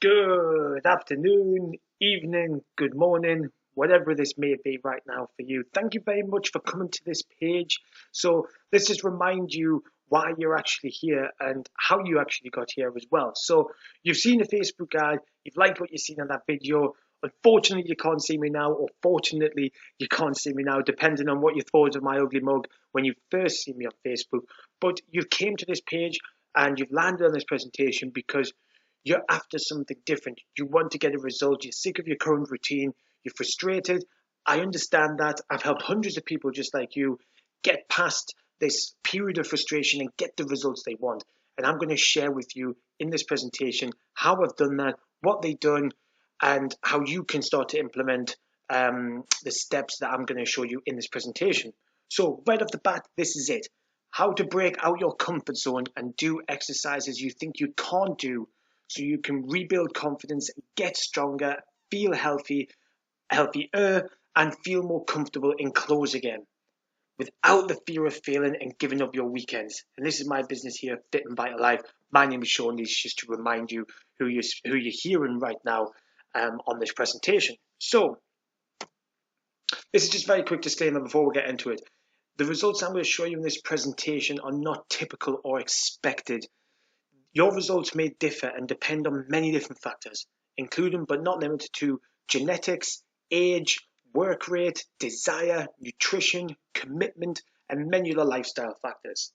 Good afternoon, evening, good morning, whatever this may be right now for you. Thank you very much for coming to this page. So let's just remind you why you're actually here and how you actually got here as well. So you've seen the Facebook ad, you've liked what you've seen in that video. Unfortunately, you can't see me now, or fortunately, you can't see me now, depending on what you thought of my ugly mug when you first see me on Facebook. But you've came to this page and you've landed on this presentation because you're after something different. You want to get a result. You're sick of your current routine. You're frustrated. I understand that. I've helped hundreds of people just like you get past this period of frustration and get the results they want. And I'm going to share with you in this presentation how I've done that, what they've done, and how you can start to implement the steps that I'm going to show you in this presentation. So right off the bat, this is it. How to break out your comfort zone and do exercises you think you can't do so you can rebuild confidence, get stronger, feel healthier, and feel more comfortable in clothes again without the fear of failing and giving up your weekends. And this is my business here, Fit and Vital Life. My name is Sean. This is just to remind you who you're hearing right now on this presentation. So this is just a very quick disclaimer before we get into it. The results I'm going to show you in this presentation are not typical or expected. Your results may differ and depend on many different factors, including but not limited to genetics, age, work rate, desire, nutrition, commitment, and many other lifestyle factors.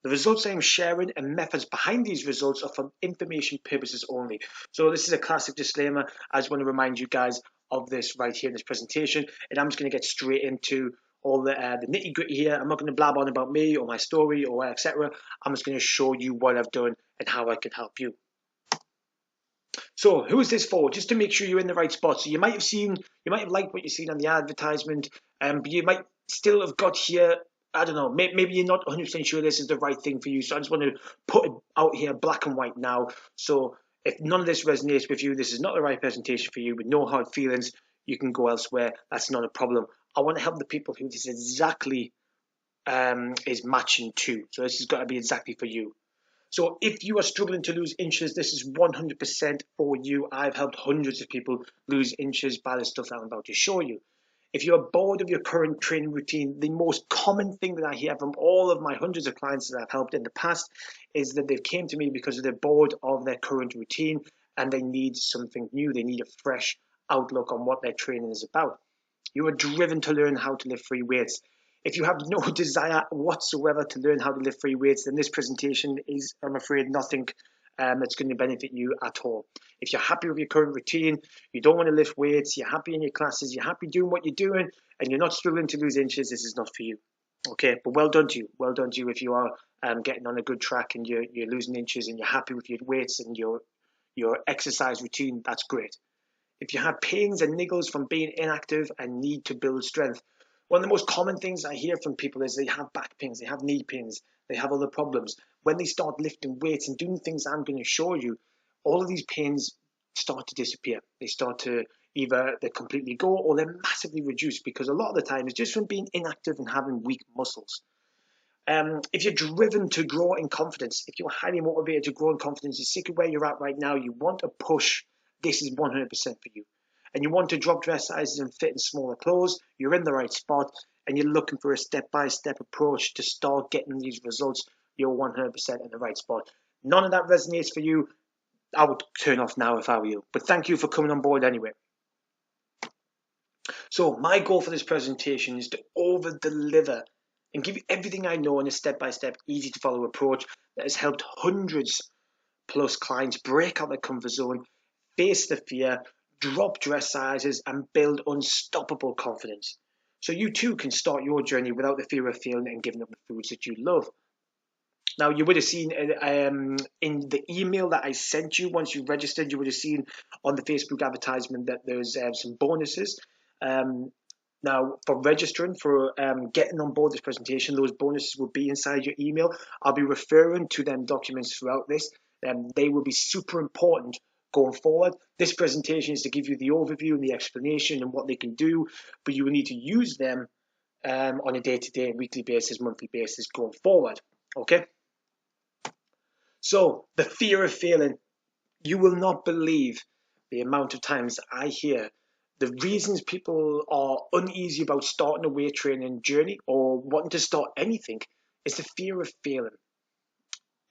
The results I am sharing and methods behind these results are for information purposes only. So this is a classic disclaimer. I just want to remind you guys of this right here in this presentation, and I'm just going to get straight into all the nitty gritty here. I'm not going to blab on about me or my story or etc. I'm just going to show you what I've done and how I can help you. So who is this for? Just to make sure you're in the right spot. So you might have liked what you've seen on the advertisement, but you might still have got here. I don't know, maybe you're not 100% sure this is the right thing for you. So I just want to put it out here black and white now. So if none of this resonates with you, this is not the right presentation for you, with no hard feelings, you can go elsewhere. That's not a problem. I want to help the people who this exactly is matching to. So this has got to be exactly for you. So if you are struggling to lose inches, this is 100% for you. I've helped hundreds of people lose inches by the stuff that I'm about to show you. If you're bored of your current training routine, the most common thing that I hear from all of my hundreds of clients that I've helped in the past is that they've came to me because they're bored of their current routine and they need something new. They need a fresh outlook on what their training is about. You are driven to learn how to lift free weights. If you have no desire whatsoever to learn how to lift free weights, then this presentation is, I'm afraid, nothing that's going to benefit you at all. If you're happy with your current routine, you don't want to lift weights, you're happy in your classes, you're happy doing what you're doing, and you're not struggling to lose inches, this is not for you. Okay, but well done to you. Well done to you if you are getting on a good track and you're losing inches and you're happy with your weights and your exercise routine. That's great. If you have pains and niggles from being inactive and need to build strength, one of the most common things I hear from people is they have back pains, they have knee pains, they have other problems. When they start lifting weights and doing things I'm going to show you, all of these pains start to disappear. They start to either they completely go or they're massively reduced because a lot of the time it's just from being inactive and having weak muscles. If you're driven to grow in confidence, if you're highly motivated to grow in confidence, you're sick of where you're at right now, you want to push, this is 100% for you. And you want to drop dress sizes and fit in smaller clothes, you're in the right spot, and you're looking for a step-by-step approach to start getting these results, you're 100% in the right spot. None of that resonates for you, I would turn off now if I were you. But thank you for coming on board anyway. So my goal for this presentation is to over-deliver and give you everything I know in a step-by-step, easy-to-follow approach that has helped hundreds plus clients break out their comfort zone, face the fear, drop dress sizes, and build unstoppable confidence. So you too can start your journey without the fear of failing and giving up the foods that you love. Now, you would have seen in the email that I sent you once you registered, you would have seen on the Facebook advertisement that there's some bonuses. Now, for registering, for getting on board this presentation, those bonuses will be inside your email. I'll be referring to them documents throughout this. They will be super important going forward. This presentation is to give you the overview and the explanation and what they can do, but you will need to use them on a day-to-day, weekly basis, monthly basis going forward. Okay? So, the fear of failing. You will not believe the amount of times I hear the reasons people are uneasy about starting a weight training journey or wanting to start anything is the fear of failing.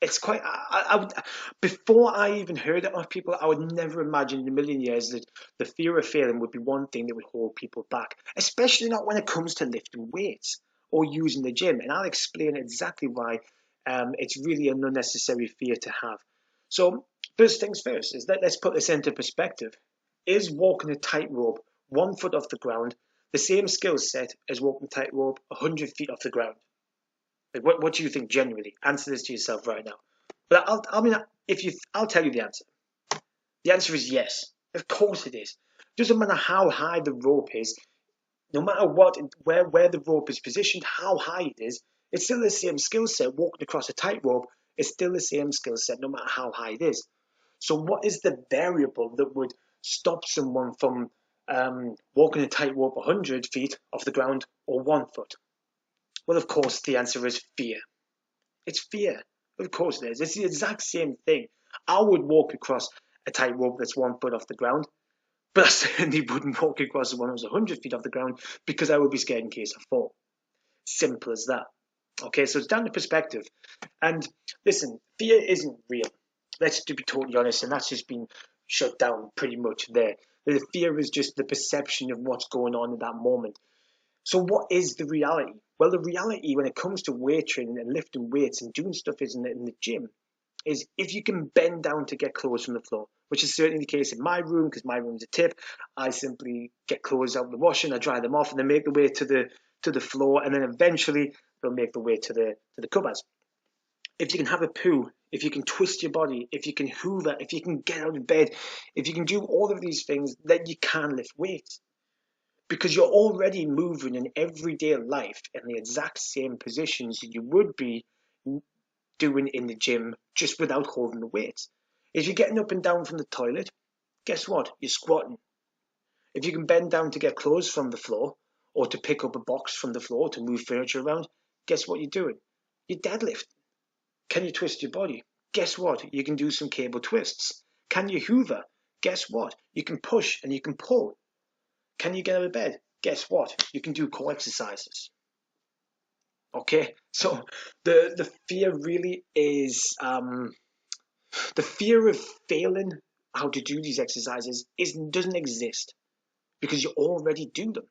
It's quite, I would, before I even heard it of people, I would never imagine in a million years that the fear of failing would be one thing that would hold people back, especially not when it comes to lifting weights or using the gym. And I'll explain exactly why it's really an unnecessary fear to have. So, first things first is let's put this into perspective. Is walking a tightrope 1 foot off the ground the same skill set as walking a tightrope 100 feet off the ground? Like, what do you think genuinely? Answer this to yourself right now. But I'll tell you the answer. The answer is yes. Of course it is. Doesn't matter how high the rope is, no matter where the rope is positioned, how high it is, it's still the same skill set. Walking across a tightrope is still the same skill set, no matter how high it is. So, what is the variable that would stop someone from walking a tightrope 100 feet off the ground or 1 foot? Well, of course, the answer is fear. It's fear. Of course it is. It's the exact same thing. I would walk across a tightrope that's 1 foot off the ground, but I certainly wouldn't walk across the one that was 100 feet off the ground because I would be scared in case I fall. Simple as that. Okay, so it's down to perspective. And listen, fear isn't real. Let's be totally honest, and that's just been shut down pretty much there. The fear is just the perception of what's going on in that moment. So what is the reality? Well, the reality when it comes to weight training and lifting weights and doing stuff in the gym is if you can bend down to get clothes from the floor, which is certainly the case in my room because my room's a tip. I simply get clothes out of the washing, I dry them off, and they make their way to the floor, and then eventually they'll make their way to the cupboards. If you can have a poo, if you can twist your body, if you can hoover, if you can get out of bed, if you can do all of these things, then you can lift weights because you're already moving in everyday life in the exact same positions that you would be doing in the gym just without holding the weights. If you're getting up and down from the toilet, guess what? You're squatting. If you can bend down to get clothes from the floor or to pick up a box from the floor to move furniture around, guess what you're doing? You're deadlifting. Can you twist your body? Guess what? You can do some cable twists. Can you hoover? Guess what? You can push and you can pull. Can you get out of bed? Guess what? You can do core exercises. Okay, so the fear really is the fear of failing how to do these exercises doesn't exist because you already do them.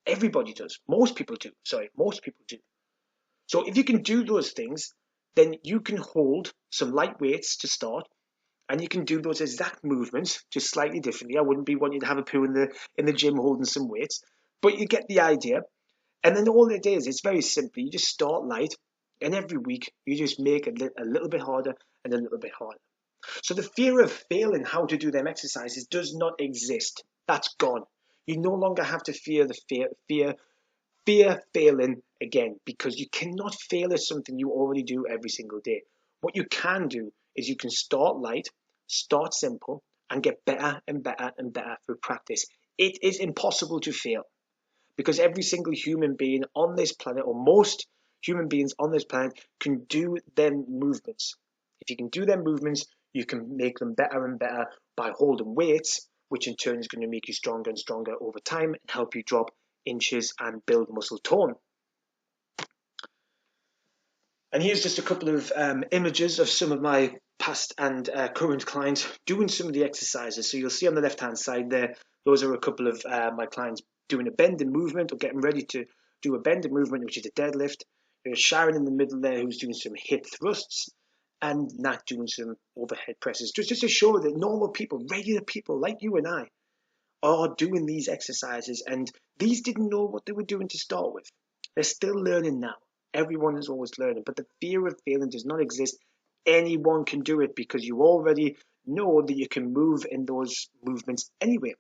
Everybody does. Most people do. Sorry, most people do. So if you can do those things, then you can hold some light weights to start, and you can do those exact movements just slightly differently. I wouldn't be wanting to have a poo in the gym holding some weights, but you get the idea. And then all it is, it's very simple. You just start light, and every week you just make it a little bit harder and a little bit harder. So the fear of failing how to do them exercises does not exist. That's gone. You no longer have to fear the fear failing again because you cannot fail at something you already do every single day. What you can do is you can start light, start simple, and get better and better and better through practice. It is impossible to fail because every single human being on this planet, or most human beings on this planet, can do them movements. If you can do them movements, you can make them better and better by holding weights, which in turn is going to make you stronger and stronger over time and help you drop inches and build muscle tone. And here's just a couple of images of some of my past and current clients doing some of the exercises. So you'll see on the left-hand side there, those are a couple of my clients doing a bending movement or getting ready to do a bending movement, which is a deadlift. There's Sharon in the middle there who's doing some hip thrusts, and Nat doing some overhead presses. Just to show that normal people, regular people like you and I, are doing these exercises, and these didn't know what they were doing to start with. They're still learning now. Everyone is always learning, but the fear of failing does not exist. Anyone can do it because you already know that you can move in those movements anyway.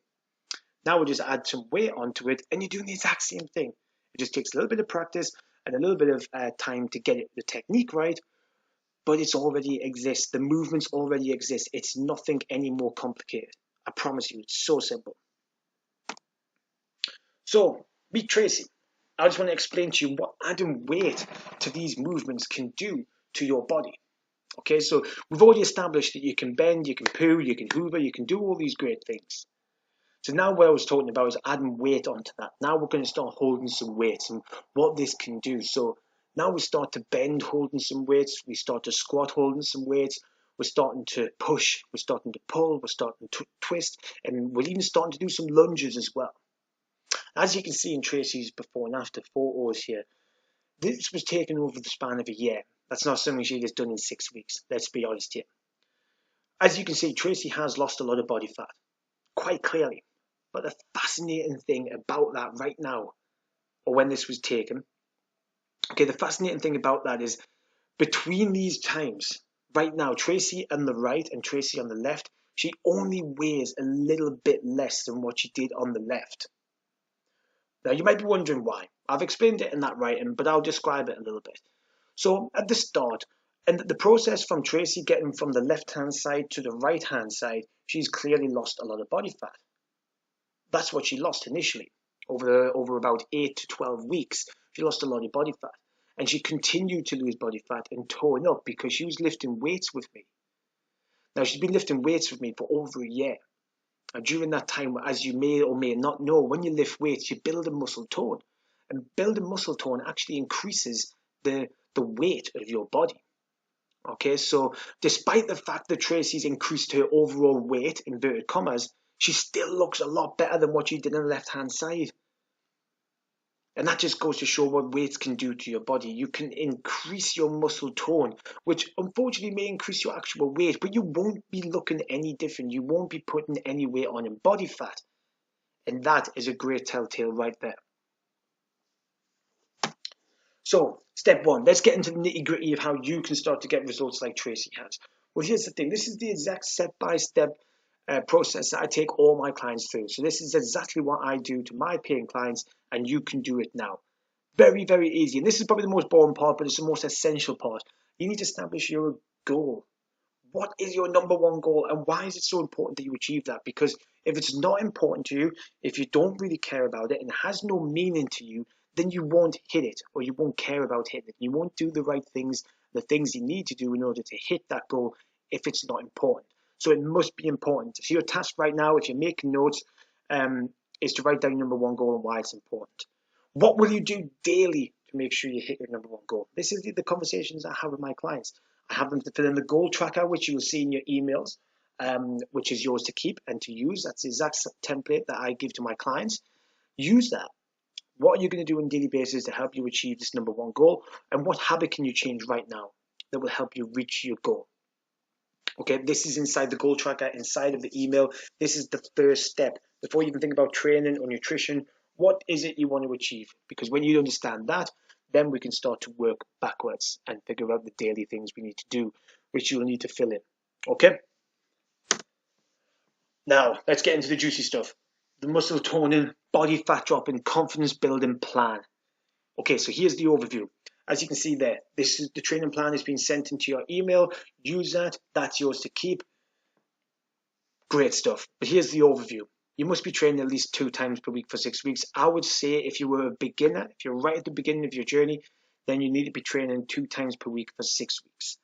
Now we just add some weight onto it, and you're doing the exact same thing. It just takes a little bit of practice and a little bit of time to get the technique right, but it's already exists. The movements already exist. It's nothing any more complicated. I promise you, it's so simple. So, meet Tracy. I just want to explain to you what adding weight to these movements can do to your body. Okay, so we've already established that you can bend, you can poo, you can hoover, you can do all these great things. So now what I was talking about is adding weight onto that. Now we're going to start holding some weights and what this can do. So now we start to bend holding some weights, we start to squat holding some weights, we're starting to push, we're starting to pull, we're starting to twist, and we're even starting to do some lunges as well. As you can see in Tracy's before and after photos here, this was taken over the span of a year. That's not something she has done in 6 weeks, let's be honest here. As you can see, Tracy has lost a lot of body fat, quite clearly. But the fascinating thing about that right now, or when this was taken, okay, the fascinating thing about that is between these times, right now, Tracy on the right and Tracy on the left, she only weighs a little bit less than what she did on the left. Now, you might be wondering why. I've explained it in that writing, but I'll describe it a little bit. So at the start, and the process from Tracy getting from the left-hand side to the right-hand side, she's clearly lost a lot of body fat. That's what she lost initially. Over about 8 to 12 weeks, she lost a lot of body fat. And she continued to lose body fat and tone up because she was lifting weights with me. Now, she's been lifting weights with me for over a year. And during that time, as you may or may not know, when you lift weights, you build a muscle tone. And building muscle tone actually increases the weight of your body. Okay, so despite the fact that Tracy's increased her overall weight, inverted commas, she still looks a lot better than what she did on the left-hand side. And that just goes to show what weights can do to your body. You can increase your muscle tone, which unfortunately may increase your actual weight, but you won't be looking any different. You won't be putting any weight on in body fat. And that is a great telltale right there. So, step one, let's get into the nitty-gritty of how you can start to get results like Tracy has. Well, here's the thing. This is the exact step-by-step process that I take all my clients through. So this is exactly what I do to my paying clients, and you can do it now. Very, very easy. And this is probably the most boring part, but it's the most essential part. You need to establish your goal. What is your number one goal, and why is it so important that you achieve that? Because if it's not important to you, if you don't really care about it and it has no meaning to you, then you won't hit it, or you won't care about hitting it. You won't do the right things, the things you need to do in order to hit that goal if it's not important. So it must be important. So your task right now, if you're making notes, is to write down your number one goal and why it's important. What will you do daily to make sure you hit your number one goal? This is the conversations I have with my clients. I have them to fill in the goal tracker, which you will see in your emails, which is yours to keep and to use. That's the exact template that I give to my clients. Use that. What are you going to do on a daily basis to help you achieve this number one goal? And what habit can you change right now that will help you reach your goal? Okay, this is inside the goal tracker, inside of the email. This is the first step. Before you even think about training or nutrition, what is it you want to achieve? Because when you understand that, then we can start to work backwards and figure out the daily things we need to do, which you'll need to fill in. Okay? Now, let's get into the juicy stuff. The muscle toning, body fat dropping, confidence building plan. Okay, so here's the overview. As you can see there, this is the training plan has been sent into your email. Use that. That's yours to keep. Great stuff. But here's the overview. You must be training at least 2 times per week for 6 weeks. I would say if you were a beginner, if you're right at the beginning of your journey, then you need to be training 2 times per week for 6 weeks.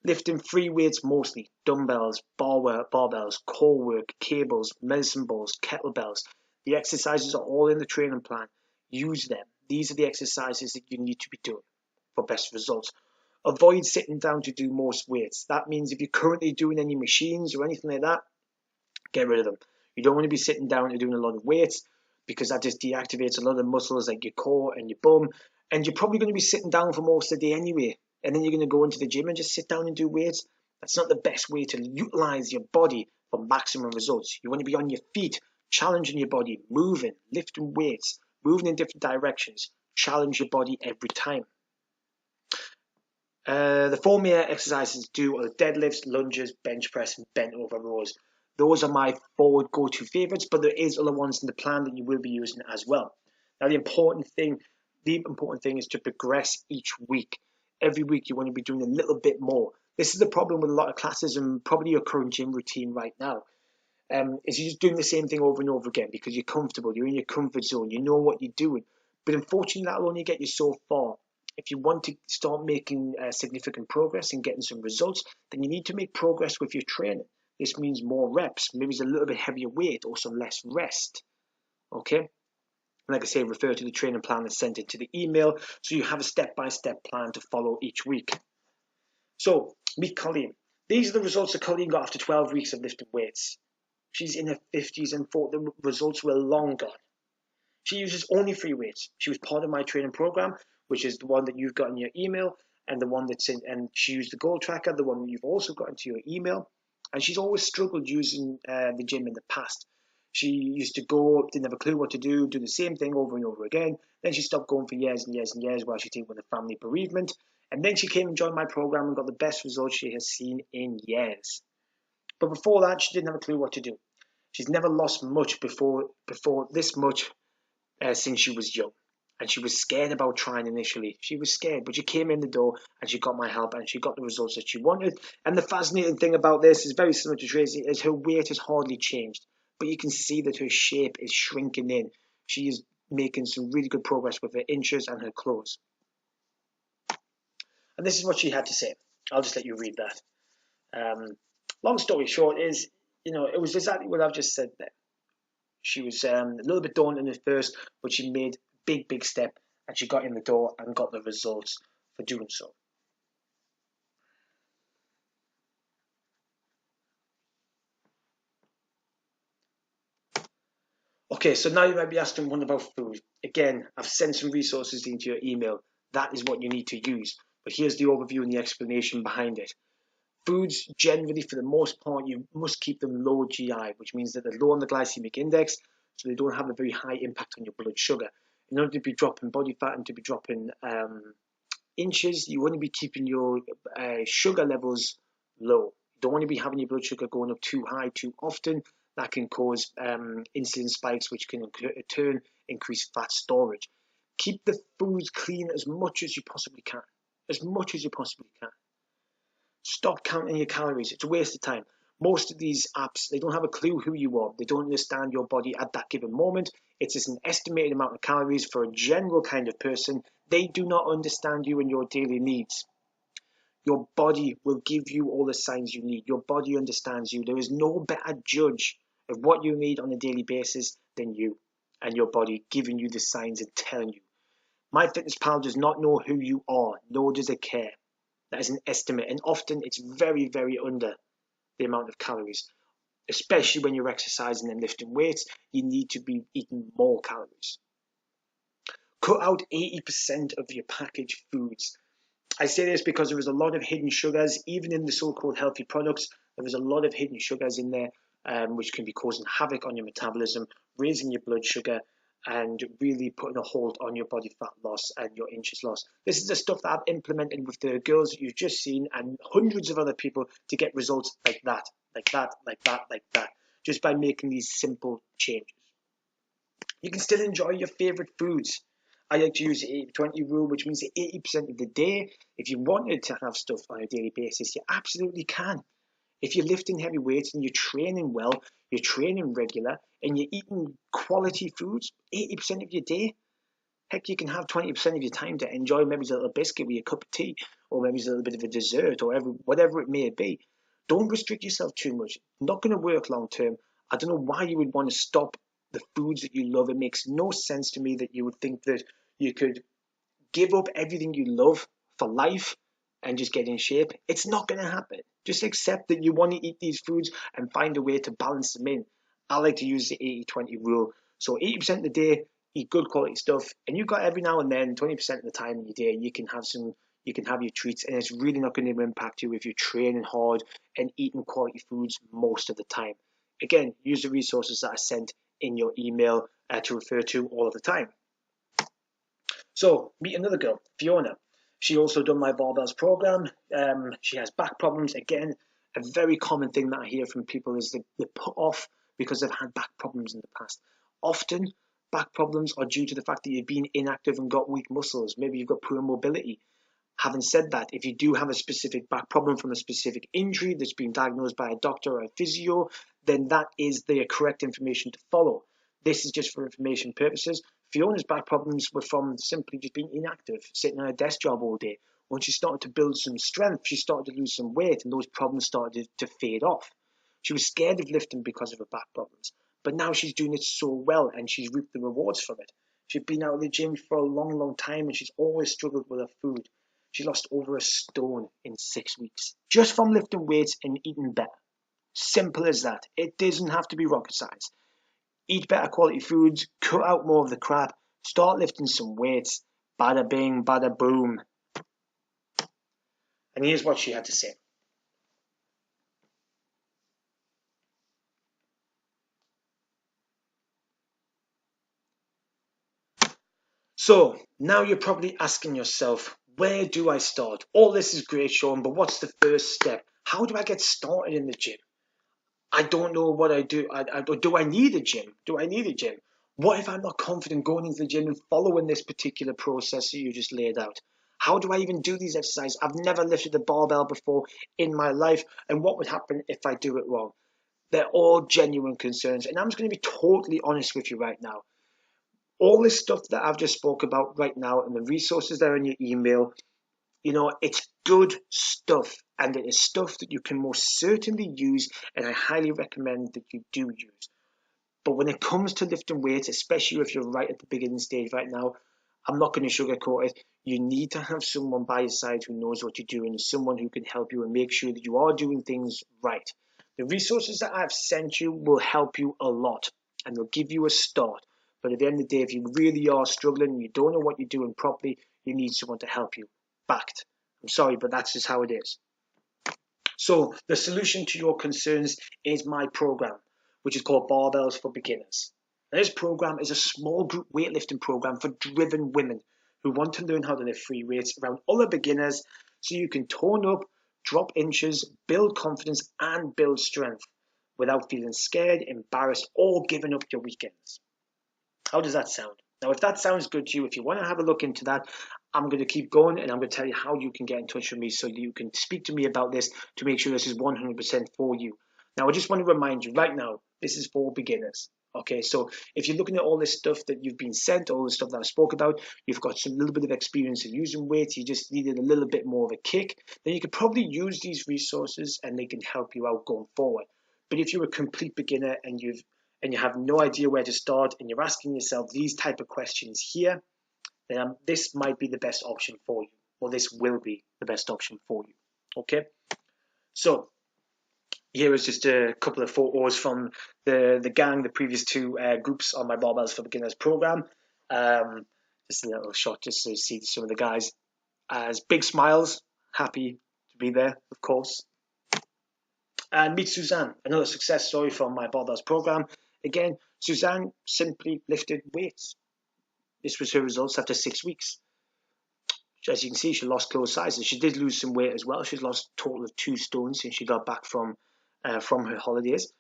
Lifting free weights mostly, dumbbells, barbells, core work, cables, medicine balls, kettlebells. The exercises are all in the training plan. Use them. These are the exercises that you need to be doing for best results. Avoid sitting down to do most weights. That means if you're currently doing any machines or anything like that, get rid of them. You don't want to be sitting down and doing a lot of weights because that just deactivates a lot of muscles like your core and your bum. And you're probably going to be sitting down for most of the day anyway. And then you're going to go into the gym and just sit down and do weights. That's not the best way to utilize your body for maximum results. You want to be on your feet, challenging your body, moving, lifting weights, moving in different directions. Challenge your body every time. The 4 main exercises to do are deadlifts, lunges, bench press, and bent over rows. Those are my 4 go-to favorites, but there is other ones in the plan that you will be using as well. Now, the important thing is to progress each week. Every week you want to be doing a little bit more. This is the problem with a lot of classes and probably your current gym routine right now. Is you're just doing the same thing over and over again because you're comfortable, you're in your comfort zone, you know what you're doing. But unfortunately, that'll only get you so far. If you want to start making significant progress and getting some results, then you need to make progress with your training. This means more reps, maybe it's a little bit heavier weight or some less rest. Okay? Like I say, refer to the training plan that's sent into the email so you have a step-by-step plan to follow each week. So, meet Colleen. These are the results that Colleen got after 12 weeks of lifting weights. She's in her 50s and thought the results were long gone. She uses only free weights. She was part of my training program, which is the one that you've got in your email, and the one that's in, and she used the goal tracker, the one that you've also got into your email. And she's always struggled using the gym in the past. She used to go, didn't have a clue what to do the same thing over and over again. Then she stopped going for years and years and years while she dealt with a family bereavement. And then she came and joined my program and got the best results she has seen in years. But before that, she didn't have a clue what to do. She's never lost much before this much since she was young. And she was scared about trying initially. She was scared, but she came in the door and she got my help and she got the results that she wanted. And the fascinating thing about this is very similar to Tracy, is her weight has hardly changed. But you can see that her shape is shrinking in. She is making some really good progress with her inches and her clothes. And this is what she had to say. I'll just let you read that. Long story short is, it was exactly what I've just said there. She was a little bit daunting at first, but she made a big step and she got in the door and got the results for doing so. Okay, so now you might be asking one about food. Again, I've sent some resources into your email. That is what you need to use. But here's the overview and the explanation behind it. Foods, generally, for the most part, you must keep them low GI, which means that they're low on the glycemic index, so they don't have a very high impact on your blood sugar. In order to be dropping body fat and to be dropping inches, you want to be keeping your sugar levels low. You don't want to be having your blood sugar going up too high too often. That can cause insulin spikes, which can in turn increase fat storage. Keep the foods clean as much as you possibly can. As much as you possibly can. Stop counting your calories. It's a waste of time. Most of these apps, they don't have a clue who you are. They don't understand your body at that given moment. It's just an estimated amount of calories for a general kind of person. They do not understand you and your daily needs. Your body will give you all the signs you need. Your body understands you. There is no better judge of what you need on a daily basis than you and your body giving you the signs and telling you. MyFitnessPal does not know who you are, nor does it care. That is an estimate, and often it's very, very under the amount of calories. Especially when you're exercising and lifting weights, you need to be eating more calories. Cut out 80% of your packaged foods. I say this because there is a lot of hidden sugars, even in the so-called healthy products. There is a lot of hidden sugars in there, which can be causing havoc on your metabolism, raising your blood sugar, and really putting a hold on your body fat loss and your inches loss. This is the stuff that I've implemented with the girls that you've just seen and hundreds of other people to get results like that, just by making these simple changes. You can still enjoy your favorite foods. I like to use the 80-20 rule, which means that 80% of the day, if you wanted to have stuff on a daily basis, you absolutely can. If you're lifting heavy weights and you're training well, you're training regular, and you're eating quality foods 80% of your day, heck, you can have 20% of your time to enjoy maybe a little biscuit with a cup of tea, or maybe a little bit of a dessert, or whatever it may be. Don't restrict yourself too much. Not going to work long term. I don't know why you would want to stop the foods that you love. It makes no sense to me that you would think that you could give up everything you love for life and just get in shape. It's not going to happen. Just accept that you want to eat these foods and find a way to balance them in. I like to use the 80-20 rule. So 80% of the day, eat good quality stuff, and you've got every now and then 20% of the time in your day you can have your treats, and it's really not going to impact you if you're training hard and eating quality foods most of the time. Again, use the resources that I sent in your email to refer to all of the time. So meet another girl, Fiona. She also done my barbells program. She has back problems. Again, a very common thing that I hear from people is they're put off because they've had back problems in the past. Often, back problems are due to the fact that you've been inactive and got weak muscles. Maybe you've got poor mobility. Having said that, if you do have a specific back problem from a specific injury that's been diagnosed by a doctor or a physio, then that is the correct information to follow. This is just for information purposes. Fiona's back problems were from simply just being inactive, sitting at a desk job all day. When she started to build some strength, she started to lose some weight, and those problems started to fade off. She was scared of lifting because of her back problems, but now she's doing it so well, and she's reaped the rewards from it. She's been out of the gym for a long, long time, and she's always struggled with her food. She lost over a stone in 6 weeks, just from lifting weights and eating better. Simple as that. It doesn't have to be rocket science. Eat better quality foods, cut out more of the crap, start lifting some weights. Bada bing, bada boom. And here's what she had to say. So now you're probably asking yourself, where do I start? All this is great, Sean, but what's the first step? How do I get started in the gym? I don't know what I do. Do I need a gym? Do I need a gym? What if I'm not confident going into the gym and following this particular process that you just laid out? How do I even do these exercises? I've never lifted a barbell before in my life. And what would happen if I do it wrong? They're all genuine concerns. And I'm just going to be totally honest with you right now. All this stuff that I've just spoke about right now and the resources that are in your email, it's good stuff, and it is stuff that you can most certainly use, and I highly recommend that you do use. But when it comes to lifting weights, especially if you're right at the beginning stage right now, I'm not going to sugarcoat it. You need to have someone by your side who knows what you're doing, someone who can help you and make sure that you are doing things right. The resources that I've sent you will help you a lot, and they'll give you a start. But at the end of the day, if you really are struggling and you don't know what you're doing properly, you need someone to help you. Backed. I'm sorry, but that's just how it is. So the solution to your concerns is my program, which is called Barbells for Beginners. Now, this program is a small group weightlifting program for driven women who want to learn how to lift free weights around other beginners so you can tone up, drop inches, build confidence, and build strength without feeling scared, embarrassed, or giving up your weekends. How does that sound? Now, if that sounds good to you, if you want to have a look into that, I'm going to keep going and I'm going to tell you how you can get in touch with me so you can speak to me about this to make sure this is 100% for you. Now, I just want to remind you right now, this is for beginners. Okay, so if you're looking at all this stuff that you've been sent, all the stuff that I spoke about, you've got some little bit of experience in using weights, you just needed a little bit more of a kick, then you could probably use these resources and they can help you out going forward. But if you're a complete beginner and you have no idea where to start and you're asking yourself these type of questions here, then this might be the best option for you, or this will be the best option for you. Okay, so here is just a couple of photos from the gang, the previous two groups on my Barbells for Beginners program. Just a little shot just to see some of the guys as big smiles, happy to be there, of course. And meet Suzanne, another success story from my Barbells program. Again, Suzanne simply lifted weights. This was her results after 6 weeks. As you can see, she lost clothes sizes. She did lose some weight as well. She's lost a total of 2 stones since she got back from her holidays.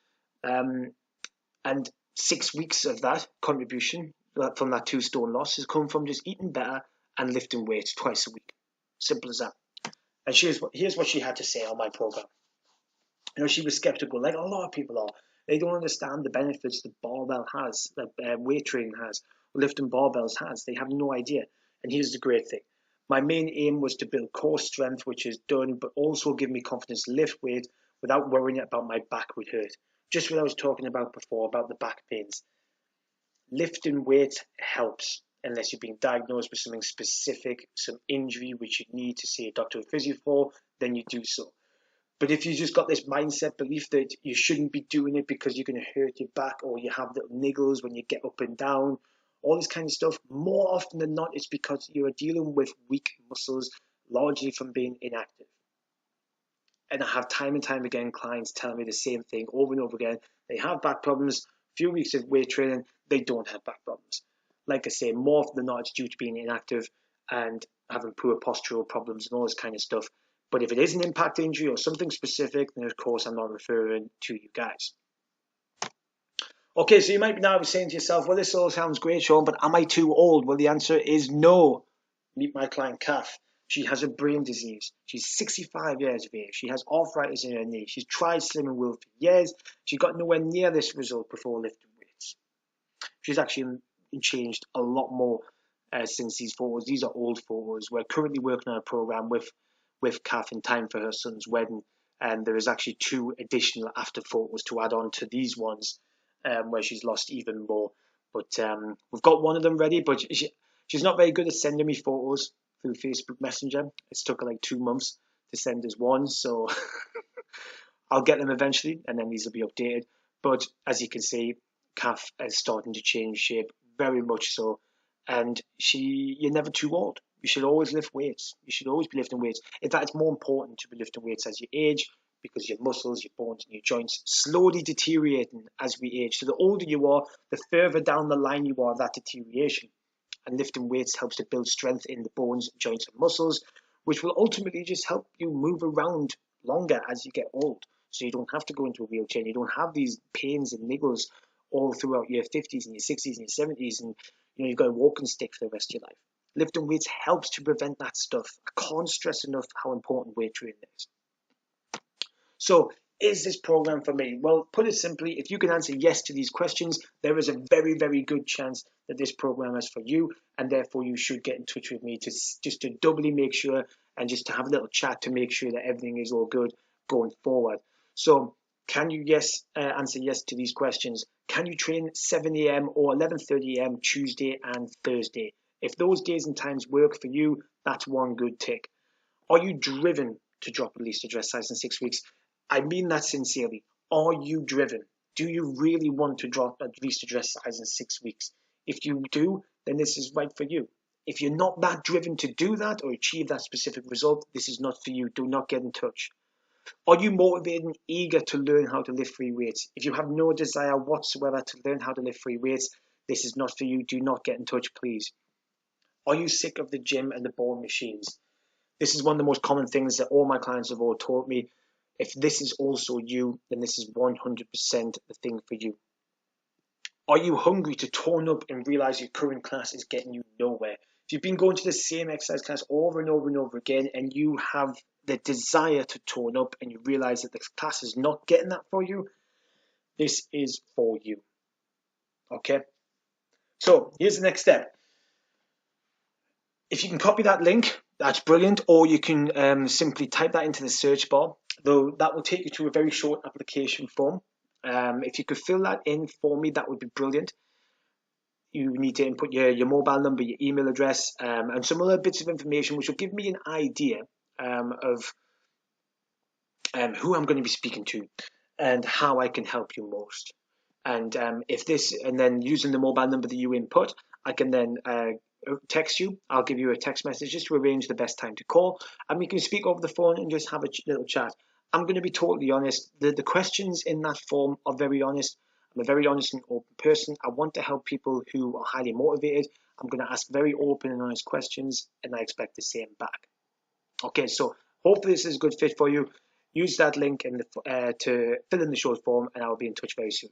And 6 weeks of that contribution from that 2 stone loss has come from just eating better and lifting weights twice a week. Simple as that. And here's what she had to say on my program. She was skeptical, like a lot of people are. They don't understand the benefits that barbell has, that weight training has, lifting barbells has. They have no idea. And here's the great thing. My main aim was to build core strength, which is done, but also give me confidence to lift weight without worrying about my back would hurt. Just what I was talking about before, about the back pains. Lifting weights helps unless you've been diagnosed with something specific, some injury which you need to see a doctor or physio for, then you do so. But if you just got this mindset belief that you shouldn't be doing it because you're going to hurt your back or you have little niggles when you get up and down, all this kind of stuff, more often than not, it's because you're dealing with weak muscles, largely from being inactive. And I have time and time again clients tell me the same thing over and over again. They have back problems, a few weeks of weight training, they don't have back problems. Like I say, more often than not, it's due to being inactive and having poor postural problems and all this kind of stuff. But if it is an impact injury or something specific, then of course I'm not referring to you guys. Okay, so you might be now saying to yourself, well, this all sounds great, Sean, but am I too old? Well, the answer is no. Meet my client, Kath. She has a brain disease. She's 65 years of age. She has arthritis in her knee. She's tried Slim and Will for years. She got nowhere near this result before lifting weights. She's actually changed a lot more since these photos. These are old photos. We're currently working on a program with Kath in time for her son's wedding, and there is actually 2 additional after photos to add on to these ones, where she's lost even more. But we've got one of them ready, but she's not very good at sending me photos through Facebook Messenger. It's took her like 2 months to send us one, so I'll get them eventually, and then these will be updated. But as you can see, Kath is starting to change shape, very much so. And you're never too old. You should always lift weights. You should always be lifting weights. In fact, it's more important to be lifting weights as you age, because your muscles, your bones, and your joints slowly deteriorating as we age. So the older you are, the further down the line you are of that deterioration. And lifting weights helps to build strength in the bones, joints, and muscles, which will ultimately just help you move around longer as you get old. So you don't have to go into a wheelchair. You don't have these pains and niggles all throughout your 50s and your 60s and your 70s, and you've got a walking stick for the rest of your life. Lifting weights helps to prevent that stuff. I can't stress enough how important weight training is. So, is this program for me? Well, put it simply, if you can answer yes to these questions, there is a very, very good chance that this program is for you, and therefore you should get in touch with me to doubly make sure, and just to have a little chat to make sure that everything is all good going forward. So, can you answer yes to these questions? Can you train 7 a.m. or 11:30 a.m. Tuesday and Thursday? If those days and times work for you, that's one good tick. Are you driven to drop at least a dress size in 6 weeks? I mean that sincerely. Are you driven? Do you really want to drop at least a dress size in 6 weeks? If you do, then this is right for you. If you're not that driven to do that or achieve that specific result, this is not for you. Do not get in touch. Are you motivated and eager to learn how to lift free weights? If you have no desire whatsoever to learn how to lift free weights, this is not for you. Do not get in touch, please. Are you sick of the gym and the ball machines? This is one of the most common things that all my clients have all taught me. If this is also you, then this is 100% the thing for you. Are you hungry to tone up and realize your current class is getting you nowhere? If you've been going to the same exercise class over and over and over again, and you have the desire to tone up and you realize that the class is not getting that for you, this is for you. Okay? So here's the next step. If you can copy that link, that's brilliant, or you can simply type that into the search bar, though that will take you to a very short application form. If you could fill that in for me, that would be brilliant. You need to input your mobile number, your email address, and some other bits of information which will give me an idea of who I'm going to be speaking to and how I can help you most. And then using the mobile number that you input, I can then text you. I'll give you a text message just to arrange the best time to call, and we can speak over the phone and just have a little chat. I'm going to be totally honest. The questions in that form are very honest. I'm a very honest and open person. I want to help people who are highly motivated. I'm going to ask very open and honest questions, and I expect the same back. Okay, so hopefully this is a good fit for you. Use that link to fill in the short form, and I will be in touch very soon.